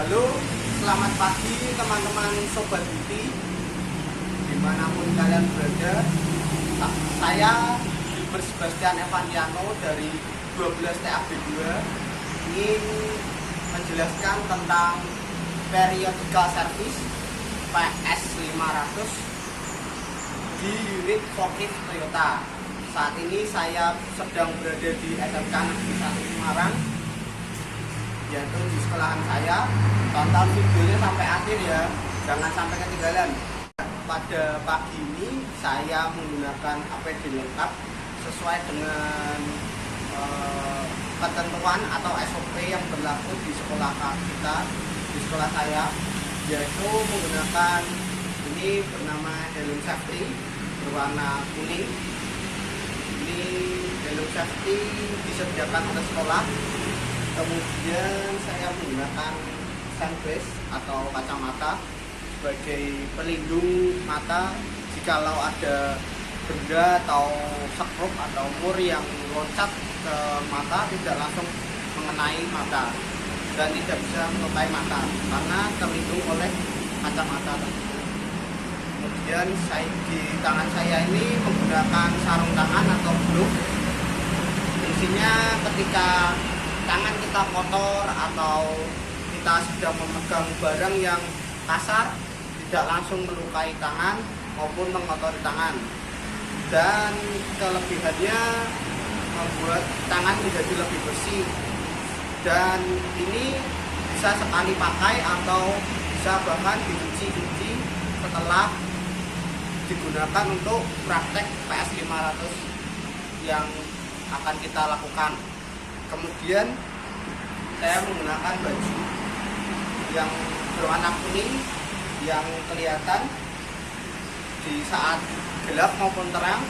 Halo, selamat pagi teman-teman Sobat Beauty dimanapun kalian berada. Saya Gilbert Sebastian Evantiano dari 12 TAB 2 ingin menjelaskan tentang periodical service PS500 di unit forklift Toyota. Saat ini saya sedang berada di SMK Negeri 1 Semarang, yaitu di sekolahan saya. Tonton videonya sampai akhir ya, jangan sampai ketinggalan. Pada pagi ini saya menggunakan APD lengkap sesuai dengan ketentuan atau SOP yang berlaku di sekolah kita, di sekolah saya, yaitu menggunakan ini bernama helm safety berwarna kuning. Ini helm safety disediakan oleh sekolah. Kemudian saya menggunakan sunglass atau kacamata sebagai pelindung mata jikalau ada benda atau sekrup atau mur yang loncat ke mata tidak langsung mengenai mata dan tidak bisa melukai mata karena terlindung oleh kacamata tersebut. Kemudian di tangan saya ini menggunakan sarung tangan atau glove. Fungsinya ketika tangan kita kotor atau kita sedang memegang barang yang kasar, tidak langsung melukai tangan maupun mengotori tangan, dan kelebihannya membuat tangan menjadi lebih bersih, dan ini bisa sekali pakai atau bisa bahkan dicuci setelah digunakan untuk praktek PS500 yang akan kita lakukan. Kemudian saya menggunakan baju yang berwarna kuning yang kelihatan di saat gelap maupun terang,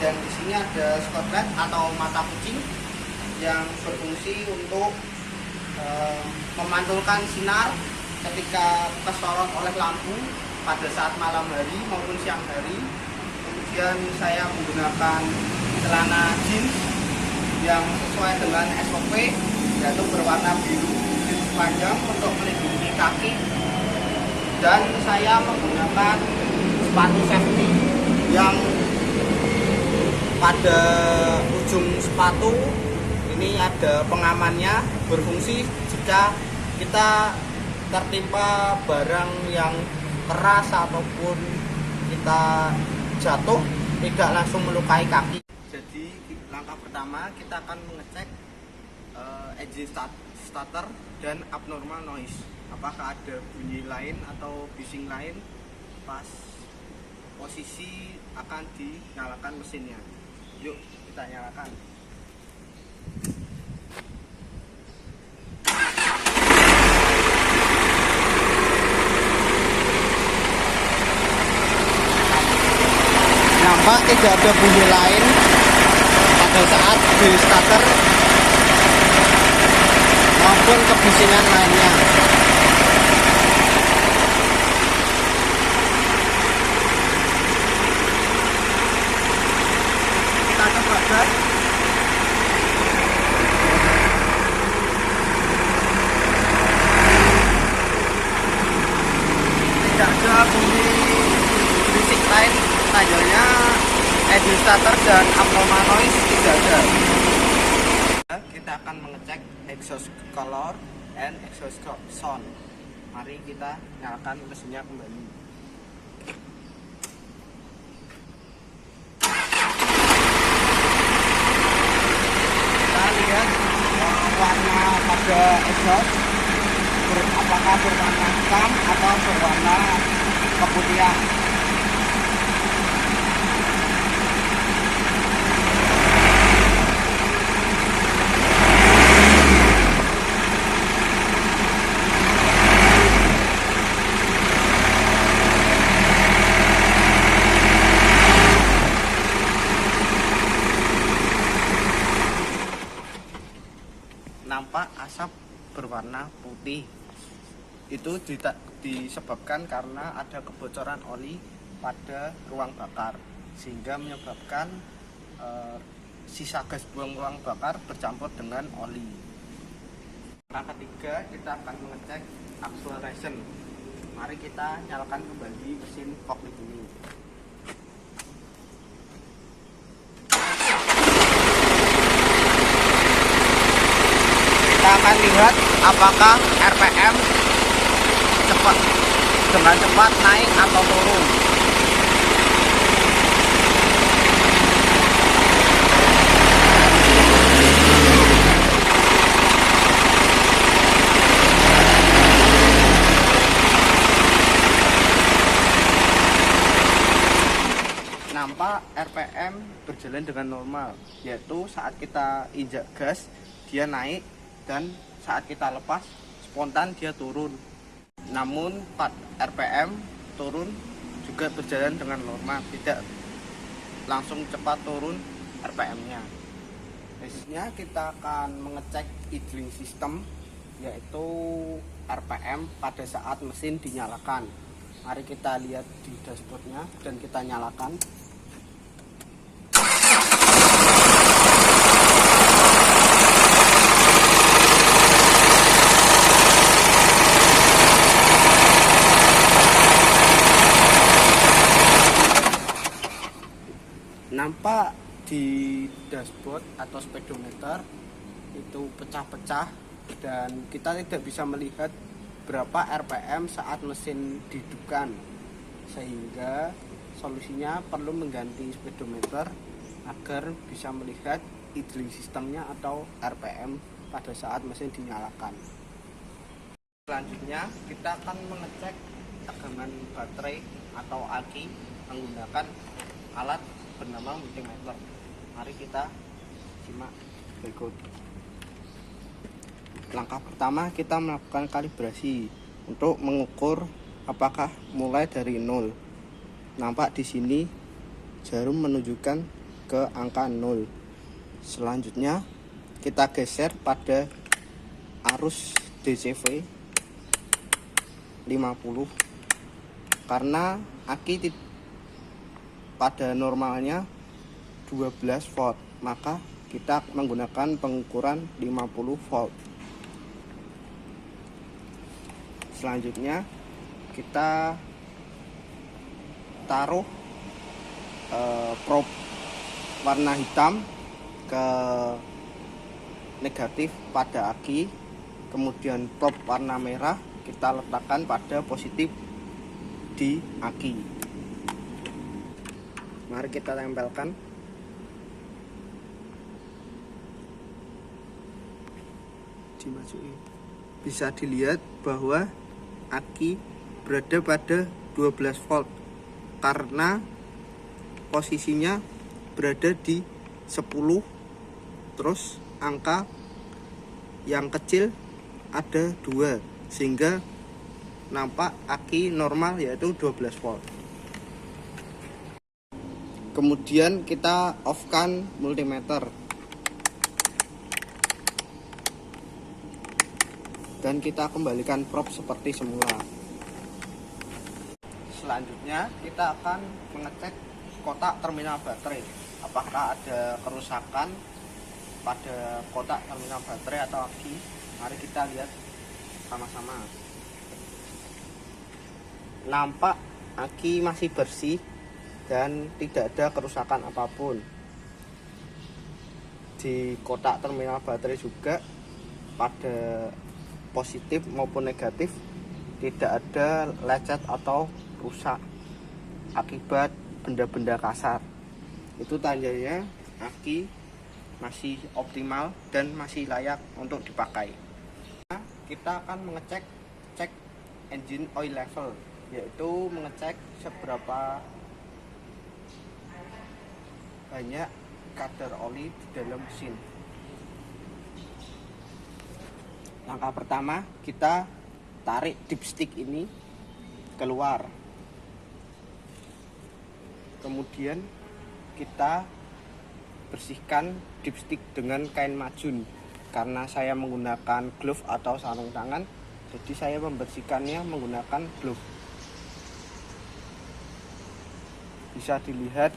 dan di sini ada spotlight atau mata kucing yang berfungsi untuk memantulkan sinar ketika kesorot oleh lampu pada saat malam hari maupun siang hari. Kemudian saya menggunakan celana jeans yang sesuai dengan SOP, yaitu berwarna biru jeans panjang untuk melindungi kaki, dan saya menggunakan sepatu safety yang pada ujung sepatu ini ada pengamannya, berfungsi jika kita tertimpa barang yang keras ataupun kita jatuh tidak langsung melukai kaki. Jadi langkah pertama kita akan mengecek engine starter dan abnormal noise, apakah ada bunyi lain atau bising lain pas posisi akan dinyalakan mesinnya. Yuk kita nyalakan. Nampak tidak ada bunyi lain pada saat di starter maupun kebisingan lainnya. Kita coba gas. Tidak ada bunyi berisik lain, tandanya engine starter dan abnormal noise tidak ada. Kita akan mengecek exhaust color and exhaust sound. Mari kita nyalakan mesinnya kembali. Kita lihat warna pada exhaust apakah berwarna hitam atau berwarna keputihan. berwarna putih. Itu disebabkan karena ada kebocoran oli pada ruang bakar, sehingga menyebabkan sisa gas buang ruang bakar bercampur dengan oli. Langkah ketiga, kita akan mengecek acceleration. Mari kita nyalakan kembali mesin forklift ini. Kita akan lihat apakah RPM dengan cepat naik atau turun. Nampak RPM berjalan dengan normal, yaitu saat kita injak gas dia naik dan saat kita lepas spontan dia turun. Namun RPM turun juga berjalan dengan normal, tidak langsung cepat turun RPM-nya. Biasanya kita akan mengecek idling system, yaitu RPM pada saat mesin dinyalakan. Mari kita lihat di dashboardnya dan kita nyalakan. Nampak di dashboard atau speedometer itu pecah-pecah dan kita tidak bisa melihat berapa RPM saat mesin dihidupkan, sehingga solusinya perlu mengganti speedometer agar bisa melihat idling sistemnya atau RPM pada saat mesin dinyalakan. Selanjutnya kita akan mengecek tegangan baterai atau aki menggunakan alat bernama multimeter. Mari kita simak berikut. Langkah pertama, kita melakukan kalibrasi untuk mengukur apakah mulai dari 0. Nampak di sini jarum menunjukkan ke angka 0. Selanjutnya kita geser pada arus DCV 50 karena aki pada normalnya 12 volt, maka kita menggunakan pengukuran 50 volt. Selanjutnya kita taruh probe warna hitam ke negatif pada aki, kemudian probe warna merah kita letakkan pada positif di aki. Mari kita tempelkan. Dimasuki. Bisa dilihat bahwa aki berada pada 12 volt karena posisinya berada di 10, terus angka yang kecil ada 2, sehingga nampak aki normal yaitu 12 volt. Kemudian kita off-kan multimeter dan kita kembalikan probe seperti semula. Selanjutnya kita akan mengecek kotak terminal baterai, apakah ada kerusakan pada kotak terminal baterai atau aki. Mari kita lihat sama-sama. Nampak aki masih bersih dan tidak ada kerusakan apapun. Di kotak terminal baterai juga pada positif maupun negatif tidak ada lecet atau rusak akibat benda-benda kasar. Itu tandanya aki masih optimal dan masih layak untuk dipakai. Kita akan mengecek engine oil level, yaitu mengecek seberapa banyak kadar oli di dalam mesin. Langkah pertama, kita tarik dipstick ini keluar. Kemudian kita bersihkan dipstick dengan kain majun karena saya menggunakan glove atau sarung tangan, jadi saya membersihkannya menggunakan glove. Bisa dilihat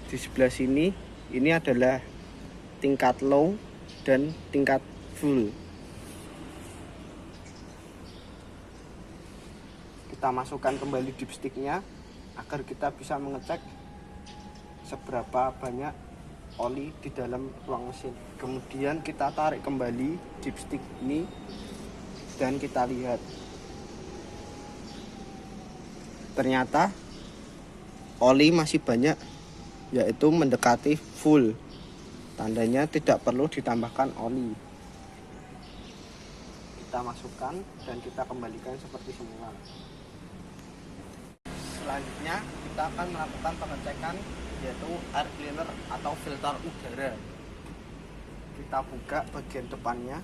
di sebelah sini, ini adalah tingkat low dan tingkat full. Kita masukkan kembali dipsticknya agar kita bisa mengecek seberapa banyak oli di dalam ruang mesin. Kemudian kita tarik kembali dipstick ini dan kita lihat, ternyata oli masih banyak, yaitu mendekati full. Tandanya tidak perlu ditambahkan oli. Kita masukkan dan kita kembalikan seperti semula. Selanjutnya kita akan melakukan pengecekan, yaitu air cleaner atau filter udara. Kita buka bagian depannya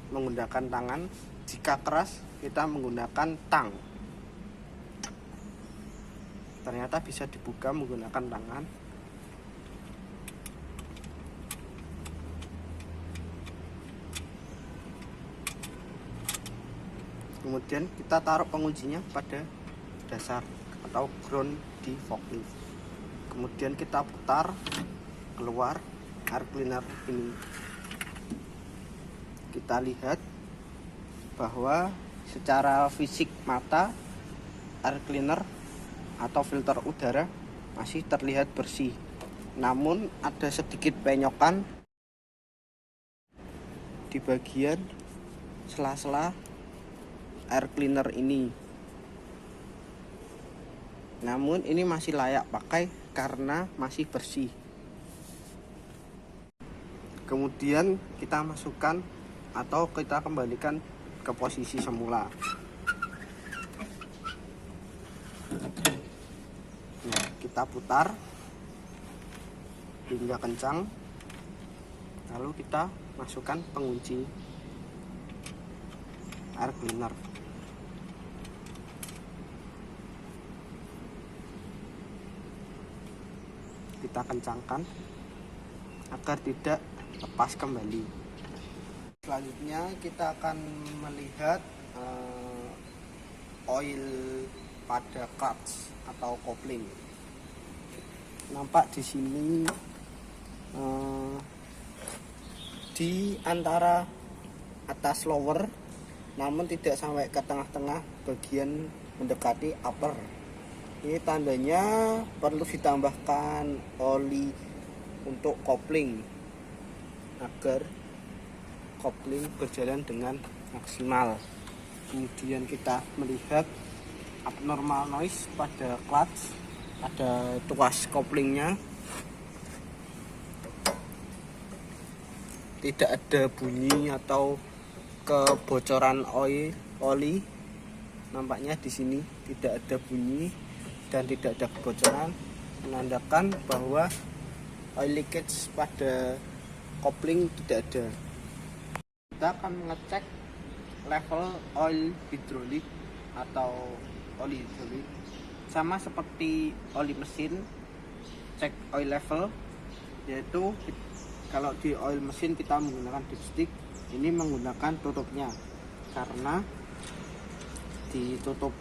menggunakan tangan. Jika keras, kita menggunakan tang. Ternyata bisa dibuka menggunakan tangan. Kemudian kita taruh penguncinya pada dasar atau ground di forklift. Kemudian kita putar keluar air cleaner ini. Kita lihat bahwa secara fisik mata air cleaner atau filter udara masih terlihat bersih, namun ada sedikit penyokan di bagian sela-sela air cleaner ini. Namun ini masih layak pakai karena masih bersih. Kemudian kita masukkan atau kita kembalikan ke posisi semula. Nah, kita putar hingga kencang, lalu kita masukkan pengunci air cleaner. Kita kencangkan agar tidak lepas kembali. Selanjutnya kita akan melihat oil pada clutch atau kopling. Nampak di sini di antara atas lower, namun tidak sampai ke tengah-tengah bagian mendekati upper. Ini tandanya perlu ditambahkan oli untuk kopling agar kopling berjalan dengan maksimal. Kemudian kita melihat abnormal noise pada clutch, ada tuas koplingnya, tidak ada bunyi atau kebocoran oli. Nampaknya di sini tidak ada bunyi dan tidak ada kebocoran, menandakan bahwa oil leakage pada kopling tidak ada. Kita akan mengecek level oil hidrolik atau oli hidrolik, sama seperti oli mesin, cek oil level, yaitu kalau di oil mesin kita menggunakan dipstick, ini menggunakan tutupnya karena di tutup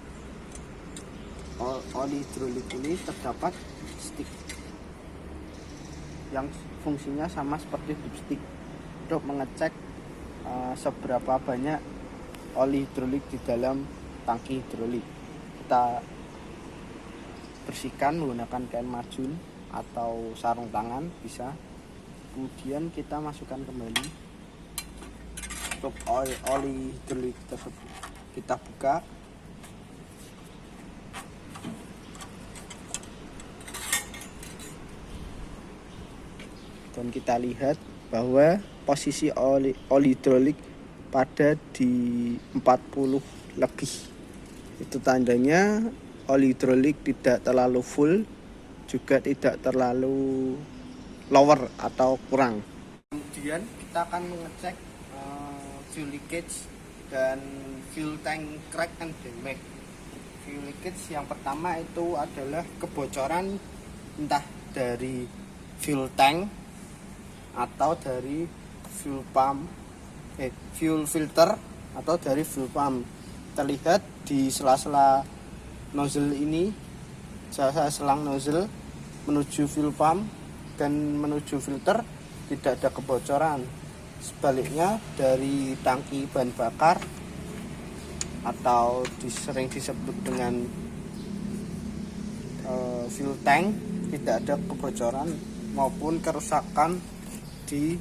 oli hidrolik ini terdapat stick yang fungsinya sama seperti dipstick untuk mengecek seberapa banyak oli hidrolik di dalam tangki hidrolik. Kita bersihkan menggunakan kain majun atau sarung tangan bisa. Kemudian kita masukkan kembali untuk oli hidrolik tersebut. Kita buka. Dan kita lihat bahwa posisi oli hidrolik pada di 40 lebih. Itu tandanya oli hidrolik tidak terlalu full, juga tidak terlalu lower atau kurang. Kemudian kita akan mengecek fuel leakage dan fuel tank crack and damage. Fuel leakage yang pertama itu adalah kebocoran entah dari fuel tank atau dari fuel pump fuel filter atau dari fuel pump. Terlihat di sela-sela nozzle ini, selang nozzle menuju fuel pump dan menuju filter tidak ada kebocoran. Sebaliknya dari tangki bahan bakar atau sering disebut dengan fuel tank tidak ada kebocoran maupun kerusakan di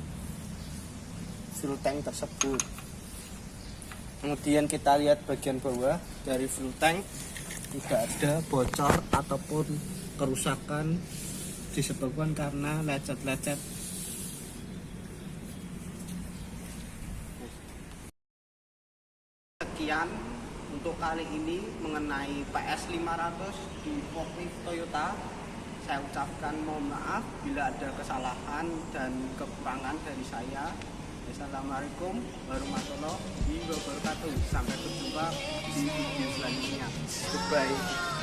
fuel tank tersebut. Kemudian kita lihat bagian bawah dari fuel tank, tidak ada bocor ataupun kerusakan disebabkan karena lecet-lecet. Sekian untuk kali ini mengenai PS 500 di forklift Toyota. Saya ucapkan mohon maaf bila ada kesalahan dan kekurangan dari saya. Assalamualaikum warahmatullahi wabarakatuh. Sampai berjumpa di video selanjutnya. Goodbye.